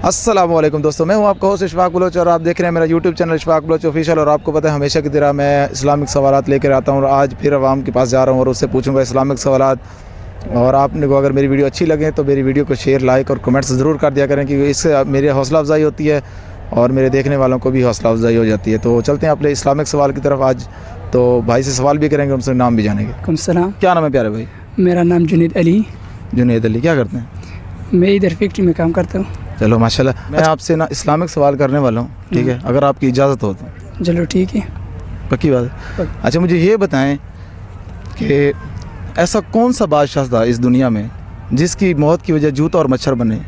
अस्सलाम वालेकुम दोस्तों, मैं हूं आपका होस्ट इशफाक बलोच और आप देख रहे हैं मेरा YouTube channel Ishfaq Baloch official. और आपको पता है हमेशा की तरह मैं इस्लामिक सवालात लेकर आता हूं और आज फिर अवाम के पास जा रहा हूं और उससे पूछूंगा इस्लामिक सवालात। और आपने को अगर मेरी वीडियो अच्छी लगे तो मेरी वीडियो को शेयर, लाइक और कमेंट्स ज़रूर कर दिया करें, क्योंकि इससे मेरी हौसला अफजाई होती है और मेरे देखने वालों को भी हौसला अफजाई हो जाती है। तो चलते हैं अपने इस्लामिक सवाल की तरफ। आज तो भाई से सवाल भी करेंगे, उनसे नाम भी जानेंगे। सलाम। क्या नाम है प्यारे भाई? मेरा नाम जुनैद अली। जुनैद अली, क्या करते हैं? मैं इधर फैक्ट्री में काम करता हूँ। चलो माशाल्लाह। मैं आपसे ना इस्लामिक सवाल करने वाला हूँ, ठीक है, अगर आपकी इजाज़त हो तो। चलो ठीक है। पक्की बात है। अच्छा, मुझे ये बताएं कि ऐसा कौन सा बादशाह था इस दुनिया में जिसकी मौत की वजह जूता और मच्छर बने?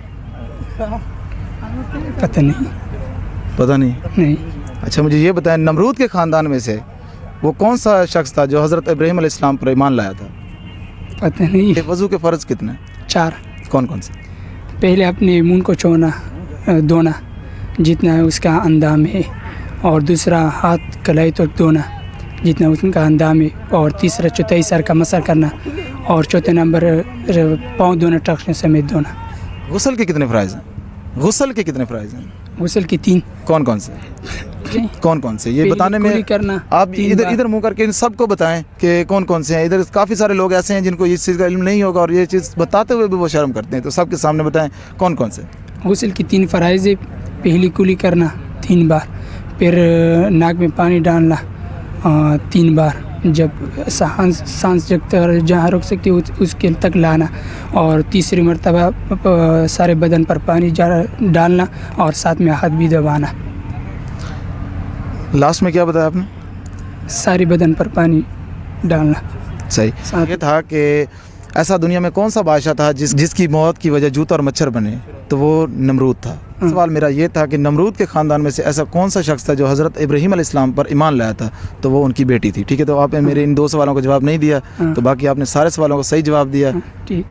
पता नहीं। पता नहीं? नहीं। अच्छा, मुझे ये बताएं नमरूद के ख़ानदान में से वो कौन सा शख्स था जो हज़रत इब्राहीम अलैहिस्सलाम पर ईमान लाया था? पता नहीं। वज़ू के फ़र्ज़ कितने? 4। कौन कौन से? पहले अपने मुंह को धोना जितना है उसका अंदाम है, और दूसरा हाथ कलाई तक धोना जितना उसका अंदाम है, और तीसरा चौथाई सर का मसा करना, और चौथे नंबर पाँव धोना, टखने समेत धोना। गुस्ल के कितने फ़राइज़ हैं? गुस्ल के कितने फ़राइज़ हैं? गुस्ल के 3। कौन कौन से? कौन कौन से ये बताने में करना आप इधर मुंह करके इन सबको बताएं कि कौन कौन से हैं। इधर काफ़ी सारे लोग ऐसे हैं जिनको इस चीज़ का इल्म नहीं होगा और ये चीज़ बताते हुए भी वो शर्म करते हैं, तो सबके सामने बताएं कौन कौन से। गुस्ल की 3 फ़राइज़ है। पहली कुली करना 3 बार, फिर नाक में पानी डालना 3 बार, जब सांस जगते और जहाँ रुक सकती है उसके तक लाना, और तीसरी मरतबा सारे बदन पर पानी डालना और साथ में हाथ भी दबाना। लास्ट में क्या बताया आपने? सारे बदन पर पानी डालना। सही। ये था कि ऐसा दुनिया में कौन सा बादशाह था जिसकी मौत की वजह जूता और मच्छर बने, तो वो नमरूद था। सवाल मेरा ये था कि नमरूद के ख़ानदान में से ऐसा कौन सा शख्स था जो हज़रत इब्राहीम अलैहिस्सलाम पर ईमान लाया था, तो वो उनकी बेटी थी। ठीक है, तो आपने मेरे इन 2 सवालों का जवाब नहीं दिया, तो बाकी आपने सारे सवालों का सही जवाब दिया। ठीक।